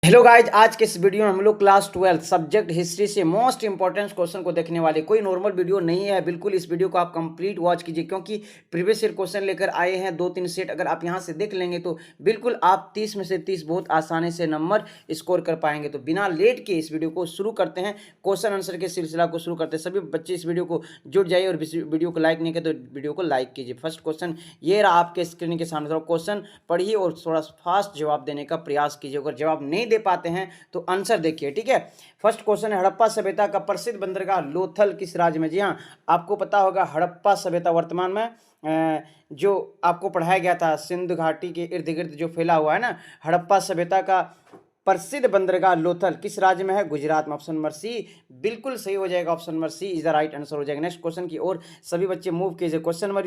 Hello guys, आज के इस वीडियो में हम लोग क्लास 12 सब्जेक्ट हिस्ट्री से मोस्ट इंपॉर्टेंट क्वेश्चन को देखने वाले। कोई नॉर्मल वीडियो नहीं है, बिल्कुल इस वीडियो को आप कंप्लीट वॉच कीजिए क्योंकि प्रीवियस ईयर क्वेश्चन लेकर आए हैं 2-3 सेट। अगर आप यहां से देख लेंगे तो बिल्कुल आप 30 में से 30 बहुत आसानी से नंबर स्कोर कर पाएंगे। तो बिना लेट के इस वीडियो को शुरू करते हैं, क्वेश्चन आंसर के सिलसिला को शुरू करते हैं। सभी बच्चे इस वीडियो को जुड़ जाइए और वीडियो को लाइक नहीं किया तो वीडियो को लाइक कीजिए। फर्स्ट क्वेश्चन ये रहा आपके स्क्रीन के सामने, थोड़ा क्वेश्चन पढ़िए और थोड़ा फास्ट जवाब देने का प्रयास कीजिए। अगर जवाब नहीं दे पाते हैं तो आंसर देखिए, ठीक है। फर्स्ट क्वेश्चन है, हड़प्पा सभ्यता का प्रसिद्ध बंदरगाह लोथल किस राज्य में? जी हाँ, आपको पता होगा हड़प्पा सभ्यता वर्तमान में जो आपको पढ़ाया गया था सिंधु घाटी के इर्द गिर्द जो फैला हुआ है ना, हड़प्पा सभ्यता का प्रसिद्ध बंदरगाह लोथल किस राज्य में है? गुजरात में। ऑप्शन नंबर सी बिल्कुल सही हो जाएगा। Option number C is the right answer हो जाएगा। नेक्स्ट क्वेश्चन की ओर सभी बच्चे मूव कीजिए। क्वेश्चन नंबर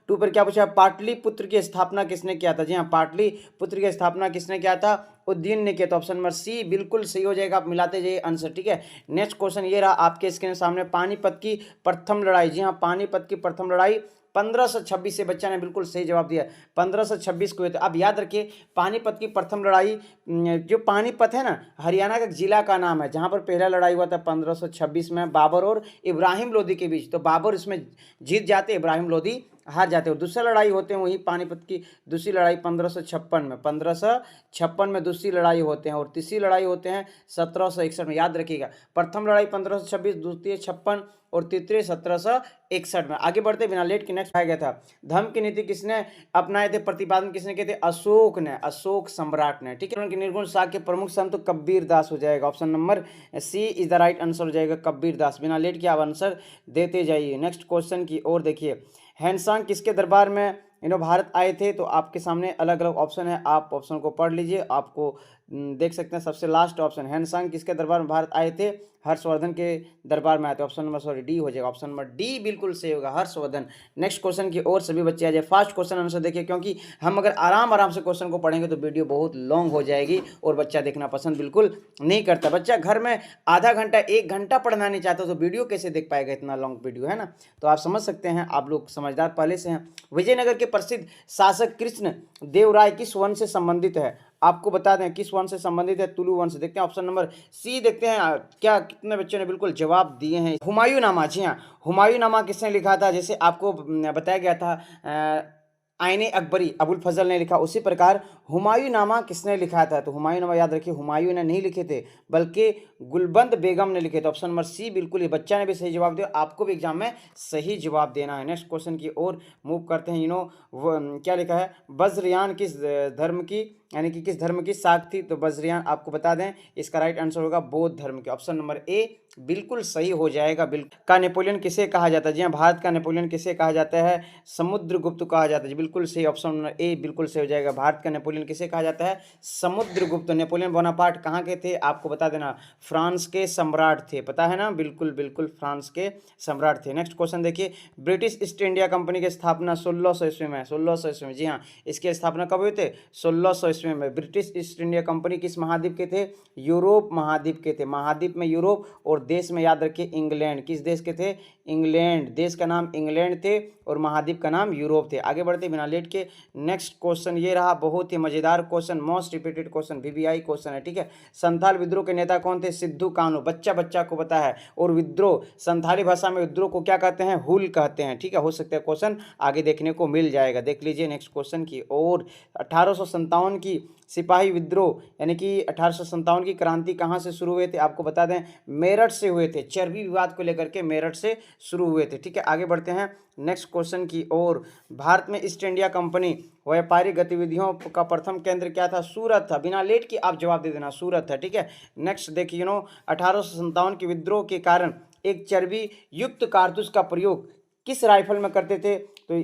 2 पर क्या पूछा है? पाटलिपुत्र की स्थापना किसने किया था? जी हाँ, पाटलिपुत्र की स्थापना किसने किया था? उदयन ने किया। तो ऑप्शन नंबर सी बिल्कुल सही हो जाएगा। आप मिलाते जाइए आंसर, ठीक है। नेक्स्ट क्वेश्चन ये रहा आपके स्क्रीन सामने, पानीपत की प्रथम लड़ाई। जी हाँ, पानीपत की प्रथम लड़ाई 1526 से बच्चा ने बिल्कुल सही जवाब दिया। 1526 को हुए थे। अब याद रखिए, पानीपत की प्रथम लड़ाई, जो पानीपत है ना, हरियाणा का जिला का नाम है जहां पर पहला लड़ाई हुआ था 1526 में बाबर और इब्राहिम लोदी के बीच। तो बाबर इसमें जीत जाते, इब्राहिम लोदी हार जाते। और दूसरा लड़ाई होते हैं वही पानीपत की दूसरी लड़ाई 1556 में दूसरी लड़ाई होते हैं। और तीसरी लड़ाई होते हैं 1761 में। याद रखिएगा, प्रथम लड़ाई 1526, द्वितीय 56 और तृतीय 1761 में। आगे बढ़ते बिना लेट के नेक्स्ट आया गया था, धर्म की नीति किसने अपनाए थे? प्रतिपादन किसने किए थे? अशोक ने, अशोक सम्राट ने, ठीक है। निर्गुण साख के प्रमुख संत तो कबीर दास हो जाएगा। Option number C is the right answer हो जाएगा, कबीर दास। बिना लेट के आप आंसर देते जाइए। नेक्स्ट क्वेश्चन की ओर देखिए, हैंडसांग किसके दरबार में भारत आए थे? तो आपके सामने अलग अलग ऑप्शन है, आप ऑप्शन को पढ़ लीजिए। आपको देख सकते हैं सबसे लास्ट ऑप्शन, हैंडसांग किसके दरबार में भारत आए थे? हर्षवर्धन के दरबार में आए थे। ऑप्शन नंबर डी हो जाएगा। ऑप्शन नंबर डी बिल्कुल सही होगा, हर्षवर्धन। नेक्स्ट क्वेश्चन की ओर सभी बच्चे आ जाए। फास्ट क्वेश्चन आंसर देखिए, क्योंकि हम अगर आराम आराम से क्वेश्चन को पढ़ेंगे तो वीडियो बहुत लॉन्ग हो जाएगी और बच्चा देखना पसंद बिल्कुल नहीं करता। बच्चा घर में आधा घंटा 1 घंटा पढ़ना नहीं चाहता तो वीडियो कैसे देख पाएगा? इतना लॉन्ग वीडियो है ना। तो आप समझ सकते हैं, आप लोग समझदार पहले से हैं। विजयनगर के प्रसिद्ध शासक कृष्ण देव राय किस वंश से संबंधित है? आपको बता दें किस वंश से संबंधित है? तुलु वंश। देखते हैं ऑप्शन नंबर सी, देखते हैं क्या कितने बच्चों ने बिल्कुल जवाब दिए हैं। हुमायूंनामा, जी हाँ, हुमायूंनामा किसने लिखा था? जैसे आपको बताया गया था आईने अकबरी अबुल फजल ने लिखा, उसी प्रकार हुमायूंनामा किसने लिखा था? तो हुमायूंनामा याद रखिए, हुमायूं ने नहीं लिखे थे बल्कि गुलबंद बेगम ने लिखे थे। ऑप्शन नंबर सी बिल्कुल, ये बच्चा ने भी सही जवाब दिया। आपको भी एग्जाम में सही जवाब देना है। नेक्स्ट क्वेश्चन की ओर मूव करते हैं। क्या लिखा है? वज्रयान किस धर्म की, यानी कि किस धर्म की साख थी? तो वज्रयान आपको बता दें इसका राइट आंसर होगा बौद्ध धर्म के। ऑप्शन नंबर ए बिल्कुल सही हो जाएगा। बिल्कुल का नेपोलियन किसे कहा जाता है? जी हाँ, भारत का नेपोलियन किसे कहा जाता है? समुद्रगुप्त कहा जाता है। बिल्कुल सही, ऑप्शन नंबर ए बिल्कुल सही हो जाएगा। भारत का नेपोलियन किसे कहा जाता है? समुद्रगुप्त। नेपोलियन बोनापार्ट कहाँ के थे? आपको बता देना, फ्रांस के सम्राट थे, पता है ना। बिल्कुल बिल्कुल फ्रांस के सम्राट थे। नेक्स्ट क्वेश्चन देखिए, ब्रिटिश ईस्ट इंडिया कंपनी की स्थापना 1600 ईस्वी में, 1600 ईस्वी में। जी हाँ, इसकी स्थापना कब हुई थे? 1600 ईस्वी में। ब्रिटिश ईस्ट इंडिया कंपनी किस महाद्वीप के थे? यूरोप महाद्वीप के थे। महाद्वीप में यूरोप और देश में याद रखिए इंग्लैंड। किस देश के थे? इंग्लैंड। देश का नाम इंग्लैंड थे और महाद्वीप का नाम यूरोप थे। आगे बढ़ते बिना लेट के नेक्स्ट क्वेश्चन ये रहा, बहुत ही मजेदार question, most repeated question, VVI question है, ठीक है। संथाल विद्रोह के नेता कौन थे? सिद्धू कान्हू। बच्चा बच्चा को पता है। और विद्रोह, संथाली भाषा में विद्रोह को क्या कहते हैं? हुल कहते हैं, ठीक है। हो सकता है क्वेश्चन आगे देखने को मिल जाएगा। देख लीजिए नेक्स्ट क्वेश्चन की और, 1857 की सिपाही विद्रोह यानी कि 1857 की क्रांति कहाँ से शुरू हुए थे? आपको बता दें मेरठ से हुए थे। चर्बी विवाद को लेकर के मेरठ से शुरू हुए थे, ठीक है। आगे बढ़ते हैं नेक्स्ट क्वेश्चन की ओर। भारत में ईस्ट इंडिया कंपनी व्यापारिक गतिविधियों का प्रथम केंद्र क्या था? सूरत था। बिना लेट की आप जवाब दे देना, सूरत है, ठीक है। नेक्स्ट देखिए 1857 के विद्रोह के कारण एक चर्बी युक्त कारतूस का प्रयोग किस राइफल में करते थे? तो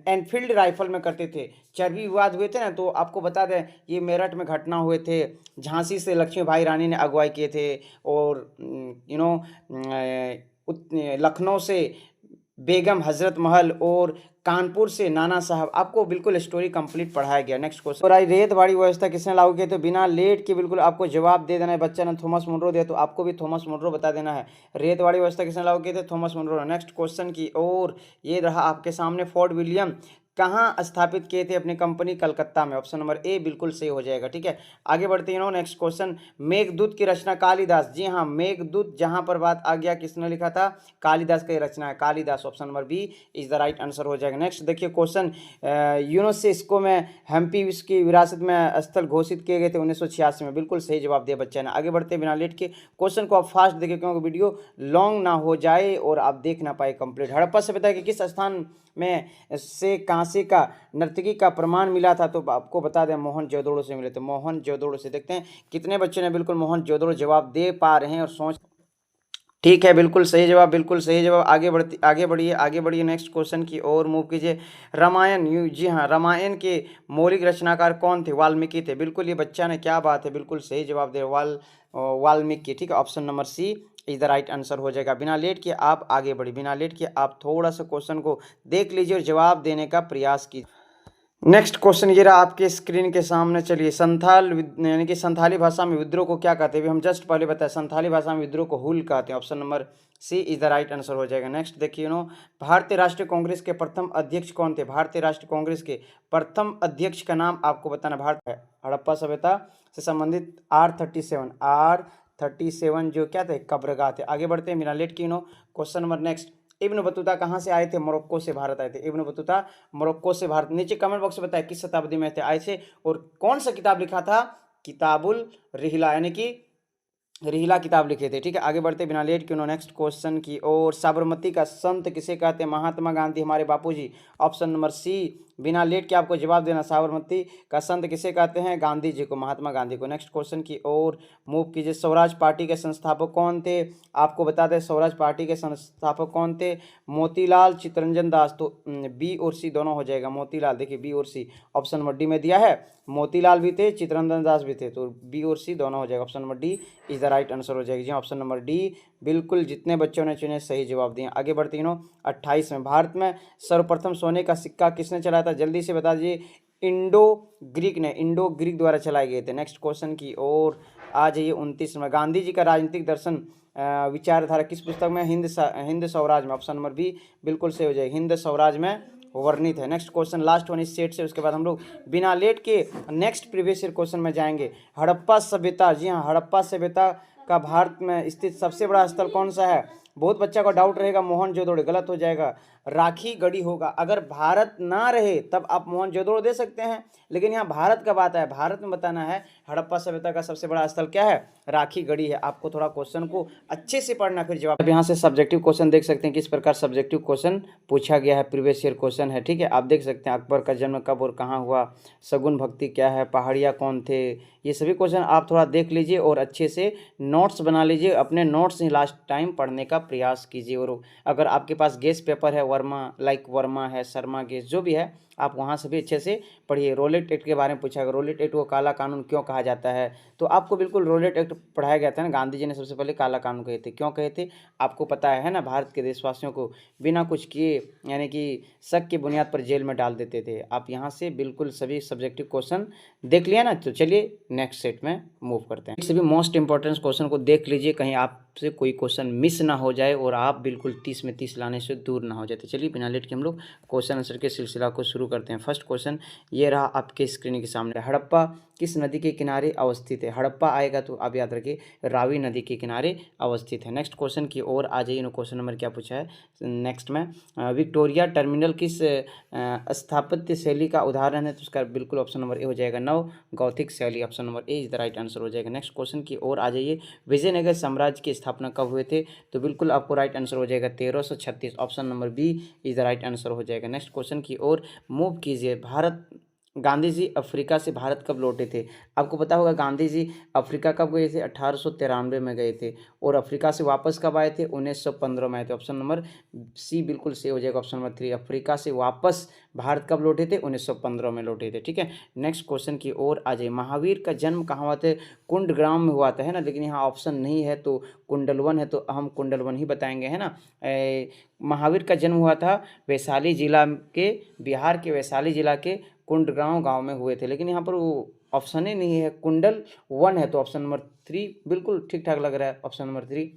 एनफील्ड राइफल में करते थे। चर्बी विवाद हुए थे ना, तो आपको बता दें ये मेरठ में घटना हुए थे। झांसी से लक्ष्मीबाई रानी ने अगुवाई किए थे और लखनऊ से बेगम हजरत महल और कानपुर से नाना साहब। आपको बिल्कुल स्टोरी कंप्लीट पढ़ाया गया। नेक्स्ट क्वेश्चन, और आई रेतवाड़ी व्यवस्था किसने लागू की? तो बिना लेट के बिल्कुल आपको जवाब दे देना है। बच्चा ने थॉमस मुनरो दिया तो आपको भी थॉमस मुनरो बता देना है। रेतवाड़ी व्यवस्था किसने लागू की थी? Thomas Munro. नेक्स्ट क्वेश्चन की और ये रहा आपके सामने, फोर्ट विलियम कहाँ स्थापित किए थे अपनी कंपनी? कलकत्ता में। ऑप्शन नंबर ए बिल्कुल सही हो जाएगा। ठीक है, आगे बढ़ते हैं। नेक्स्ट क्वेश्चन, मेघदूत की रचना कालिदास। जी हाँ, मेघदूत जहां पर बात आ गया, किसने लिखा था? कालिदास की रचना है, Kalidas. Option number B is the right answer हो जाएगा। नेक्स्ट देखिए क्वेश्चन, यूनेस्को में हम्पी विश्व की विरासत में स्थल घोषित किए गए थे 1986 में। बिल्कुल सही जवाब दिया बच्चा ने। आगे बढ़ते बिना लेट के, क्वेश्चन को आप फास्ट देखिए क्योंकि वीडियो लॉन्ग ना हो जाए और आप देख ना पाए कंप्लीट। हड़प्पा सभ्यता के किस स्थान में से कांसे का नर्तकी का प्रमाण मिला था? तो आपको बता दें मोहनजोदड़ो से मिले थे, मोहनजोदड़ो से। देखते हैं कितने बच्चों ने बिल्कुल मोहनजोदड़ो जवाब दे पा रहे हैं और सोच। ठीक है, बिल्कुल सही जवाब, बिल्कुल सही जवाब। आगे बढ़िए नेक्स्ट क्वेश्चन की ओर मूव कीजिए। रामायण, जी हाँ, रामायण के मौलिक रचनाकार कौन थे? वाल्मीकि थे। बिल्कुल, ये बच्चा ने क्या बात है, बिल्कुल सही जवाब दे, वाल्मीकि। ठीक है, option number C is the right answer हो जाएगा। बिना लेट के आप आगे बढ़िए, बिना लेट के आप थोड़ा सा क्वेश्चन को देख लीजिए और जवाब देने का प्रयास कीजिए। नेक्स्ट क्वेश्चन ये रहा आपके स्क्रीन के सामने। चलिए, यानी कि संथाली भाषा में विद्रोह को क्या कहते हैं? हम जस्ट पहले बताया, संथाली भाषा में विद्रोह को हुल कहते हैं। Option number C is the right answer हो जाएगा। नेक्स्ट देखिए भारतीय राष्ट्रीय कांग्रेस के प्रथम अध्यक्ष कौन थे? भारतीय राष्ट्रीय कांग्रेस के प्रथम अध्यक्ष का नाम आपको बताना। भारत है हड़प्पा सभ्यता से संबंधित R37 जो क्या थे? कब्रगाह थे। आगे बढ़ते हैं बिना लेट की question number next, Ibn Battuta कहाँ से आए थे? मोरक्को से भारत आए थे। इब्न बतूता मोरक्को से भारत। नीचे कमेंट बॉक्स में बताया किस शताब्दी में थे आए थे और कौन सा किताब लिखा था? किताबुल रिहला, यानी कि रिहला किताब लिखे थे। ठीक है, आगे बढ़ते बिना लेट के नेक्स्ट क्वेश्चन की और साबरमती का संत किसे कहते हैं? महात्मा गांधी, हमारे बापूजी। ऑप्शन नंबर सी बिना लेट के आपको जवाब देना, साबरमती का संत किसे कहते हैं? गांधी जी को, महात्मा गांधी को। नेक्स्ट क्वेश्चन की ओर मूव कीजिए। स्वराज पार्टी के संस्थापक कौन थे? आपको बता दें स्वराज पार्टी के संस्थापक कौन थे? मोतीलाल चित्तरंजन दास। तो बी और सी दोनों हो जाएगा। मोतीलाल, देखिए बी और सी ऑप्शन नंबर डी में दिया है। मोतीलाल भी थे, चित्तरंजन दास भी थे, तो बी और सी दोनों हो जाएगा। Option number D is the right answer हो जाएगी। जी ऑप्शन नंबर डी बिल्कुल, जितने बच्चों ने चुने सही जवाब दिए। आगे बढ़ते 28 में, भारत में सर्वप्रथम सोने का सिक्का किसने चलाया था? जल्दी से बता दीजिए। इंडो ग्रीक ने, इंडो ग्रीक द्वारा चलाए गए थे। नेक्स्ट क्वेश्चन की ओर आ जाइए 29 में, गांधी जी का राजनीतिक दर्शन विचारधारा किस पुस्तक में? हिंद स्वराज में। ऑप्शन नंबर बी बिल्कुल सही हो जाएगी, हिंद स्वराज में वर्णित है। नेक्स्ट क्वेश्चन लास्ट वन इस सेट से, उसके बाद हम लोग बिना लेट के नेक्स्ट प्रीवियस ईयर क्वेश्चन में जाएंगे। हड़प्पा सभ्यता, जी हाँ, हड़प्पा सभ्यता का भारत में स्थित सबसे बड़ा स्थल कौन सा है? बहुत बच्चा का डाउट रहेगा मोहनजोदड़ो, गलत हो जाएगा, राखी गढ़ी होगा। अगर भारत ना रहे तब आप मोहनजोदड़ो दे सकते हैं, लेकिन यहाँ भारत का बात है, भारत में बताना है हड़प्पा सभ्यता का सबसे बड़ा स्थल क्या है? राखी गढ़ी है। आपको थोड़ा क्वेश्चन को अच्छे से पढ़ना, फिर जवाब। अब यहाँ से सब्जेक्टिव क्वेश्चन देख सकते हैं किस प्रकार सब्जेक्टिव क्वेश्चन पूछा गया है, प्रीवियस ईयर क्वेश्चन है। ठीक है, आप देख सकते हैं अकबर का जन्म कब और कहाँ हुआ, शगुन भक्ति क्या है, पहाड़िया कौन थे, ये सभी क्वेश्चन आप थोड़ा देख लीजिए और अच्छे से नोट्स बना लीजिए। अपने नोट्स ही लास्ट टाइम पढ़ने का प्रयास कीजिए। और अगर आपके पास गेस्ट पेपर है, वर्मा है, शर्मा गेस्ट जो भी है, आप वहाँ से भी अच्छे से पढ़िए। रोलेट एक्ट के बारे में पूछा गया, रोलेट एक्ट को काला कानून क्यों कहा जाता है? तो आपको बिल्कुल रोलेट एक्ट पढ़ाया गया था ना, गांधी जी ने सबसे पहले काला कानून कहे थे। क्यों कहे थे आपको पता है ना? भारत के देशवासियों को बिना कुछ किए, यानी कि शक की बुनियाद पर जेल में डाल देते थे। आप यहाँ से बिल्कुल सभी सब्जेक्टिव क्वेश्चन देख लिया ना, तो चलिए नेक्स्ट सेट में मूव करते हैं। सभी मोस्ट इंपॉर्टेंट क्वेश्चन को देख लीजिए, कहीं आपसे कोई क्वेश्चन मिस ना हो जाए और आप बिल्कुल 30 में 30 लाने से दूर ना हो जाए। तो चलिए बिना लेट के हम लोग क्वेश्चन आंसर के सिलसिला को शुरू करते हैं। फर्स्ट क्वेश्चन ये रहा आपके स्क्रीन के सामने, हड़प्पा किस नदी के किनारे अवस्थित है? हड़प्पा आएगा तो आप याद रखिए रावी नदी के किनारे अवस्थित है। नेक्स्ट क्वेश्चन की ओर आ जाइए। क्वेश्चन नंबर क्या पूछा है नेक्स्ट में, विक्टोरिया टर्मिनल किस स्थापत्य शैली का उदाहरण है? तो उसका बिल्कुल ऑप्शन नंबर ए हो जाएगा, नव गौथिक शैली। Option number A is the right answer हो जाएगा। नेक्स्ट क्वेश्चन की ओर आ जाइए, विजयनगर साम्राज्य की स्थापना कब हुए थे? तो बिल्कुल आपको राइट आंसर हो जाएगा 1336। Option number B is the right answer हो जाएगा। नेक्स्ट क्वेश्चन की ओर मूव कीजिए, गांधी जी अफ्रीका से भारत कब लौटे थे? आपको पता होगा गांधी जी अफ्रीका कब गए थे? 1893 में गए थे। और अफ्रीका से वापस कब आए थे? 1915 में आए थे। ऑप्शन नंबर सी बिल्कुल सही हो जाएगा। ऑप्शन नंबर 3, अफ्रीका से वापस भारत कब लौटे थे? 1915 में लौटे थे। ठीक है, नेक्स्ट क्वेश्चन की ओर आ जाइए, महावीर का जन्म कहाँ हुआ था? कुंडग्राम में हुआ था, है ना, लेकिन यहाँ ऑप्शन नहीं है तो कुंडलवन है, तो हम कुंडलवन ही बताएंगे, है ना। महावीर का जन्म हुआ था वैशाली जिला के, बिहार के वैशाली जिला के कुंडगांव गांव में हुए थे, लेकिन यहाँ पर वो ऑप्शन ही नहीं है, कुंडल वन है, तो ऑप्शन नंबर 3 बिल्कुल ठीक ठाक लग रहा है। ऑप्शन नंबर 3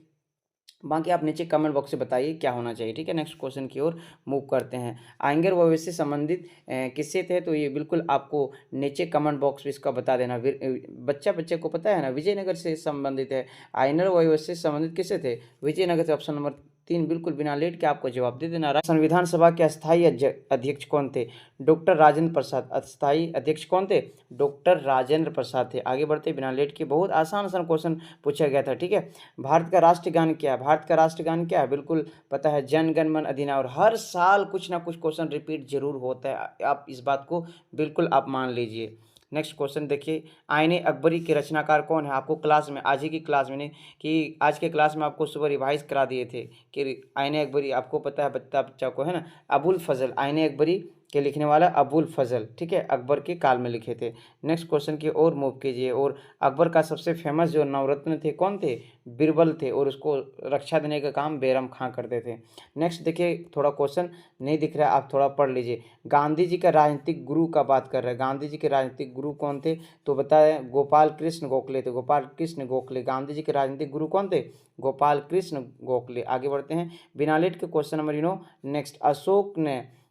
बाकी आप नीचे कमेंट बॉक्स से बताइए क्या होना चाहिए। ठीक है, नेक्स्ट क्वेश्चन की ओर मूव करते हैं। आयंगर वैभव से संबंधित किससे थे, तो ये बिल्कुल आपको नीचे कमेंट बॉक्स में इसका बता देना। बच्चे को पता है ना, विजयनगर से संबंधित है। आयंगर वैभव से संबंधित किससे थे, विजयनगर से। ऑप्शन नंबर 3 बिल्कुल बिना लेट के आपको जवाब दे देना। संविधान सभा के अस्थायी अध्यक्ष कौन थे, डॉक्टर राजेंद्र प्रसाद। अस्थायी अध्यक्ष कौन थे, डॉक्टर राजेंद्र प्रसाद थे। आगे बढ़ते बिना लेट के, बहुत आसान क्वेश्चन पूछा गया था। ठीक है, भारत का राष्ट्रगान क्या है, भारत का राष्ट्रगान क्या है, बिल्कुल पता है, जन गण मन अधिनायक। और हर साल कुछ ना कुछ क्वेश्चन रिपीट जरूर होता है, आप इस बात को बिल्कुल आप मान लीजिए। नेक्स्ट क्वेश्चन देखिए, आईने अकबरी के रचनाकार कौन है। आपको क्लास में, आज ही की क्लास में, नहीं कि आज के क्लास में आपको सुबह रिवाइज करा दिए थे कि आईने अकबरी, आपको पता है बच्चा को, है ना, अबुल फजल, आईने अकबरी के लिखने वाला अबुल फजल। ठीक है, अकबर के काल में लिखे थे। नेक्स्ट क्वेश्चन की ओर मूव कीजिए। और अकबर का सबसे फेमस जो नवरत्न थे कौन थे, बीरबल थे, और उसको रक्षा देने का काम बैरम खां करते थे। नेक्स्ट देखिए, थोड़ा क्वेश्चन नहीं दिख रहा है, आप थोड़ा पढ़ लीजिए। गांधी जी का राजनीतिक गुरु का बात कर रहे हैं, गांधी जी के राजनीतिक गुरु कौन थे, तो बताएं, गोपाल कृष्ण गोखले थे, गोपाल कृष्ण गोखले। गांधी जी के राजनीतिक गुरु कौन थे, गोपाल कृष्ण गोखले। आगे बढ़ते हैं बिना लेट के क्वेश्चन नंबर नेक्स्ट,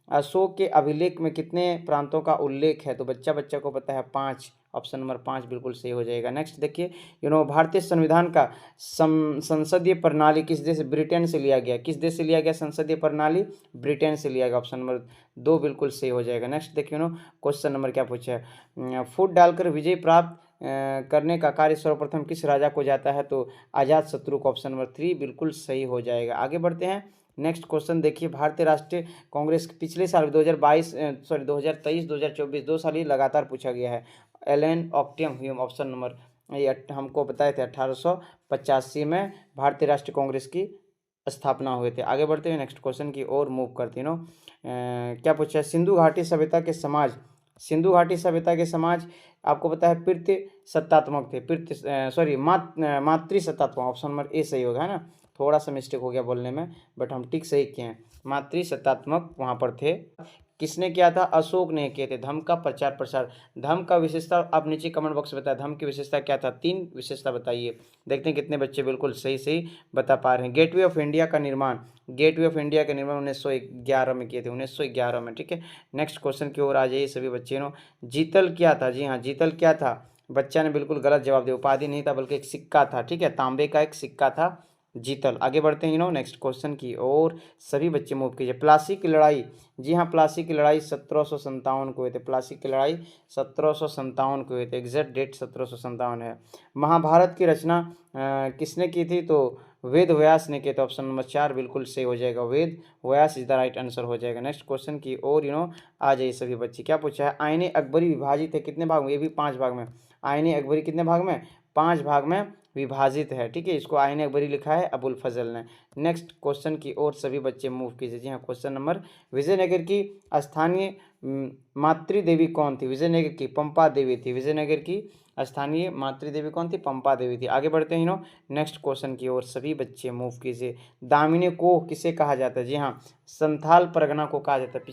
अशोक के अभिलेख में कितने प्रांतों का उल्लेख है, तो बच्चा को पता है 5। ऑप्शन नंबर 5 बिल्कुल सही हो जाएगा। नेक्स्ट देखिए, भारतीय संविधान का संसदीय प्रणाली किस देश, ब्रिटेन से लिया गया। किस देश से लिया गया संसदीय प्रणाली, ब्रिटेन से लिया गया। ऑप्शन नंबर 2 बिल्कुल सही हो जाएगा। नेक्स्ट देखिए क्वेश्चन नंबर क्या पूछा है, फूट डालकर विजय प्राप्त करने का कार्य सर्वप्रथम किस राजा को जाता है, तो अजात शत्रु को। ऑप्शन नंबर 3 बिल्कुल सही हो जाएगा। आगे बढ़ते हैं, नेक्स्ट क्वेश्चन देखिए, भारतीय राष्ट्रीय कांग्रेस पिछले साल 2023 2024 2 साल ही लगातार पूछा गया है। Allan Octavian Hume. Option number, ये हमको बताए थे 1885 में भारतीय राष्ट्रीय कांग्रेस की स्थापना हुए थे। आगे बढ़ते हैं, नेक्स्ट क्वेश्चन की ओर मूव करते हैं। क्या पूछा है, सिंधु घाटी सभ्यता के समाज, सिंधु घाटी सभ्यता के समाज आपको पता है पितृ सत्तात्मक थे, मातृ सत्तात्मक। ऑप्शन नंबर ए सही होगा, है ना, थोड़ा सा मिस्टेक हो गया बोलने में, बट हम ठीक सही किए हैं, मातृ सत्तात्मक वहाँ पर थे। किसने किया था, अशोक ने किए थे। धम्म का प्रचार प्रसार, धम्म का विशेषता आप नीचे कमेंट बॉक्स में बताएं, धम्म की विशेषता क्या था, 3 विशेषता बताइए। देखते हैं कितने बच्चे बिल्कुल सही बता पा रहे हैं। गेटवे ऑफ इंडिया का निर्माण, गेटवे ऑफ इंडिया का निर्माण 1911 में किए थे, 1911 में। ठीक है, नेक्स्ट क्वेश्चन की ओर आ जाइए सभी बच्चे। जीतल क्या था, जी हाँ, जीतल क्या था, बच्चा ने बिल्कुल गलत जवाब दिया, उपाधि नहीं था बल्कि एक सिक्का था। ठीक है, तांबे का एक सिक्का था जीतल। आगे बढ़ते हैं नेक्स्ट क्वेश्चन की और सभी बच्चे मूव कीजिए। प्लासी की लड़ाई, जी हाँ, प्लासी की लड़ाई 1757 को हुए थे, प्लासी की लड़ाई 1757 को हुए थे, एग्जैक्ट डेट 1757 है। महाभारत की रचना किसने की थी, तो वेद व्यास ने किया था। ऑप्शन नंबर 4 बिल्कुल सही हो जाएगा, Ved Vyas is the right answer हो जाएगा। नेक्स्ट क्वेश्चन की और आ जाइए सभी बच्चे। क्या पूछा है, आईने अकबरी विभाजित है कितने भाग में, ये भी 5 भाग में। आईने अकबरी कितने भाग में, 5 भाग में विभाजित है। ठीक है, इसको आईने अकबरी लिखा है अबुल फजल ने। नेक्स्ट क्वेश्चन की ओर सभी बच्चे मूव कीजिए। जी हाँ, क्वेश्चन नंबर, विजयनगर की स्थानीय मातृदेवी कौन थी, विजयनगर की पंपा देवी थी, विजयनगर की स्थानीय मातृदेवी कौन थी, पंपा देवी थी। आगे बढ़ते हैं नेक्स्ट क्वेश्चन की ओर सभी बच्चे मूव कीजिए। दामिनी को किसे कहा जाता है, जी हाँ, संथाल परगना को कहा जाता है।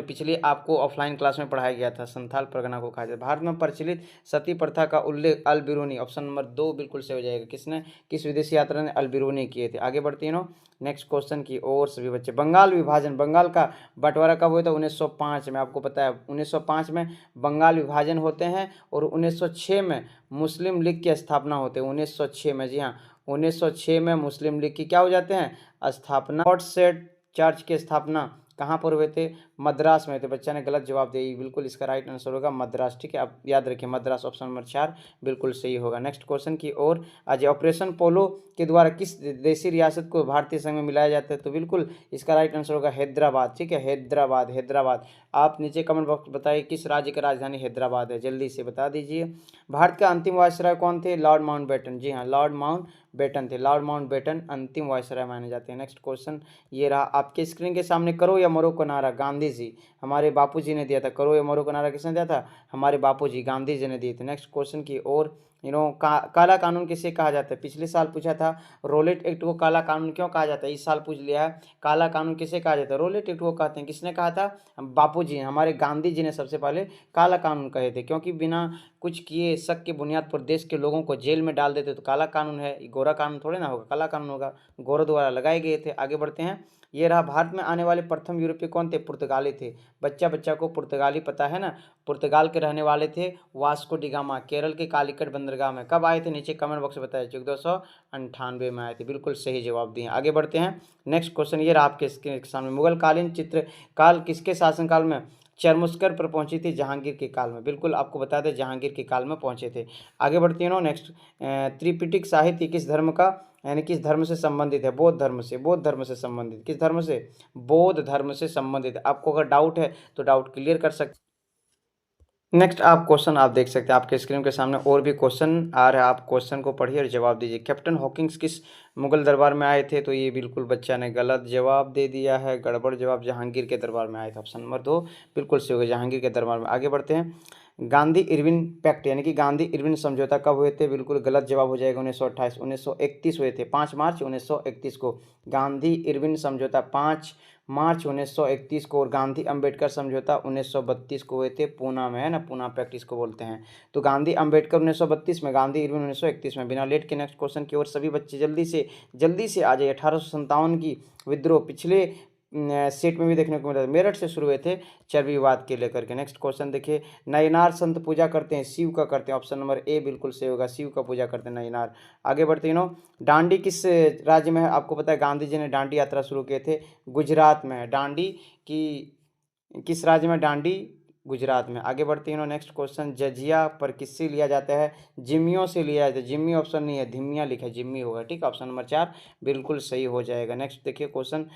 पिछले आपको ऑफलाइन क्लास में पढ़ाया गया था, संथाल परगना को कहा जाता है। भारत में प्रचलित सती प्रथा का उल्लेख अल बिरूनी, ऑप्शन नंबर 2 बिल्कुल सही हो जाएगा। किसने, किस विदेशी यात्रा ने अल बिरूनी किए थे। आगे बढ़ते हैं नेक्स्ट क्वेश्चन की और सभी बच्चे। बंगाल विभाजन, बंगाल का बंटवारा कब हुआ था, 1905 में। आपको पता है 1905 में बंगाल विभाजन होते हैं और 1906 में मुस्लिम लीग की स्थापना होती है, 1906 में। जी हाँ, 1906 में मुस्लिम लीग की क्या हो जाते हैं, स्थापना। गॉड सेड चर्च की स्थापना कहाँ पर हुए थे, मद्रास में थे। बच्चा ने गलत जवाब दिया, बिल्कुल इसका राइट आंसर होगा मद्रास। ठीक है, आप याद रखिए मद्रास, ऑप्शन नंबर 4 बिल्कुल सही होगा। नेक्स्ट क्वेश्चन की ओर आज, ऑपरेशन पोलो के द्वारा किस देशी रियासत को भारतीय संघ में मिलाया जाता है, तो बिल्कुल इसका राइट आंसर होगा हैदराबाद। ठीक है, हैदराबाद। आप नीचे कमेंट बॉक्स बताइए किस राज्य की राजधानी हैदराबाद है, जल्दी से बता दीजिए। भारत के अंतिम वायसराय कौन थे, लॉर्ड माउंटबेटन। जी हाँ, लॉर्ड माउंटबेटन थे, लॉर्ड माउंटबेटन अंतिम वायसराय माने जाते हैं। नेक्स्ट क्वेश्चन ये रहा आपके स्क्रीन के सामने, करो या मरो का नारा गांधी जी, हमारे बापू जी ने दिया था। करो या मरो का नारा किसने दिया था, हमारे बापूजी गांधी जी ने दिए थे। नेक्स्ट क्वेश्चन की ओर काला कानून किसे कहा जाता है? पिछले साल पूछा था रोलेट एक्ट को काला कानून क्यों कहा जाता है, इस साल पूछ लिया है काला कानून किसे कहा जाता है? रोलेट एक्ट को कहते हैं। किसने कहा था? बापूजी, हमारे गांधी जी ने सबसे पहले काला कानून कहे थे, क्योंकि बिना कुछ किए शक की बुनियाद पर देश के लोगों को जेल में डाल देते तो काला कानून है, गोरा कानून थोड़े ना होगा, काला कानून होगा, गोरों द्वारा लगाए गए थे। आगे बढ़ते हैं। ये रहा भारत में आने वाले प्रथम यूरोपीय कौन थे? पुर्तगाली थे। बच्चा को पुर्तगाली पता है ना, पुर्तगाल के रहने वाले थे वास्को डिगामा, केरल के कालीकट बंदरगाह में। कब आए थे? नीचे कमेंट बॉक्स में बताया। 1498 में आए थे। बिल्कुल सही जवाब दिए। आगे बढ़ते हैं। नेक्स्ट क्वेश्चन ये रहा आपके सामने, मुगल कालीन चित्रकाल किसके शासनकाल में चरमुस्कर पर पहुंची थी? जहांगीर के काल में। बिल्कुल आपको बता दें जहांगीर के काल में पहुंचे थे। आगे बढ़ते हैं। नेक्स्ट, त्रिपिटक साहित्य किस धर्म का यानी किस धर्म से संबंधित है? बौद्ध धर्म से। बौद्ध धर्म से संबंधित। किस धर्म से? बौद्ध धर्म से संबंधित है। आपको अगर डाउट है तो डाउट क्लियर कर सकते। नेक्स्ट आप क्वेश्चन आप देख सकते हैं आपके स्क्रीन के सामने, और भी क्वेश्चन आ रहा है, आप क्वेश्चन को पढ़िए और जवाब दीजिए। कैप्टन हॉकिंस किस मुगल दरबार में आए थे? तो ये बिल्कुल बच्चा ने गलत जवाब दे दिया है, गड़बड़ जवाब। जहांगीर के दरबार में आए थे। ऑप्शन नंबर 2 बिल्कुल सही होगा, जहांगीर के दरबार में। आगे बढ़ते हैं। गांधी इरविन पैक्ट यानी कि गांधी इरविन समझौता कब हुए थे? बिल्कुल गलत जवाब हो जाएगा, 1928 1931 हुए थे, 5 मार्च 1931 को गांधी इरविन समझौता 5 मार्च 1931 को। और गांधी अंबेडकर समझौता 1932 को हुए थे, पूना में है ना, पूना पैक्ट इसको बोलते हैं। तो गांधी अंबेडकर 1932 में, गांधी इरविन 1931 में। बिना लेट के नेक्स्ट क्वेश्चन की ओर सभी बच्चे जल्दी से आ जाइए। 1857 की विद्रोह पिछले सेट में भी देखने को मिला था, मेरठ से शुरू हुए थे चरबी विवाद के लेकर के। नेक्स्ट क्वेश्चन देखिए, नयनार संत पूजा करते हैं, शिव का करते हैं। ऑप्शन नंबर ए बिल्कुल सही होगा, शिव का पूजा करते हैं नयनार। आगे बढ़ते हैं। डांडी किस राज्य में है? आपको पता है गांधी जी ने डांडी यात्रा शुरू किए थे, गुजरात में है। डांडी की किस राज्य में? डांडी गुजरात में। आगे बढ़ते हैं। नेक्स्ट क्वेश्चन, जजिया पर किससे लिया जाता है? जिम्मियों से लिया जाता है। जिम्मी ऑप्शन नहीं है, धिम्मिया लिखा है, जिम्मी होगा। ठीक है, ऑप्शन नंबर 4 बिल्कुल सही हो जाएगा। नेक्स्ट देखिए क्वेश्चन,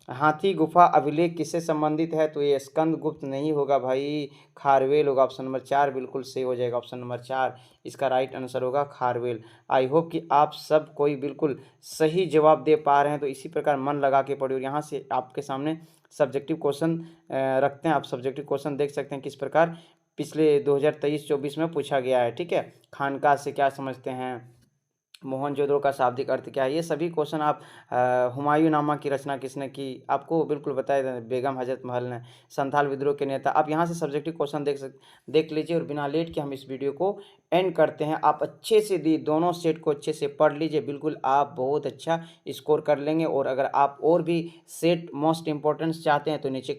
हाथी गुफा अभिलेख किससे संबंधित है? तो ये स्कंद गुप्त नहीं होगा भाई, खारवेल होगा। ऑप्शन नंबर 4 बिल्कुल सही हो जाएगा। ऑप्शन नंबर 4 इसका राइट आंसर होगा खारवेल। आई होप कि आप सब कोई बिल्कुल सही जवाब दे पा रहे हैं, तो इसी प्रकार मन लगा के पढ़िए। और यहाँ से आपके सामने सब्जेक्टिव क्वेश्चन रखते हैं, आप सब्जेक्टिव क्वेश्चन देख सकते हैं किस प्रकार पिछले 2023-24 में पूछा गया है। ठीक है, खानका से क्या समझते हैं, मोहनजोदड़ो का शाब्दिक अर्थ क्या है, ये सभी क्वेश्चन आप हुमायूं नामा की रचना किसने की, आपको बिल्कुल बताया था, बेगम हजरत महल ने। संथाल विद्रोह के नेता। आप यहाँ से सब्जेक्टिव क्वेश्चन देख लीजिए। और बिना लेट के हम इस वीडियो को एंड करते हैं। आप अच्छे से दोनों सेट को अच्छे से पढ़ लीजिए, बिल्कुल आप बहुत अच्छा स्कोर कर लेंगे। और अगर आप और भी सेट मोस्ट इंपॉर्टेंट चाहते हैं तो नीचे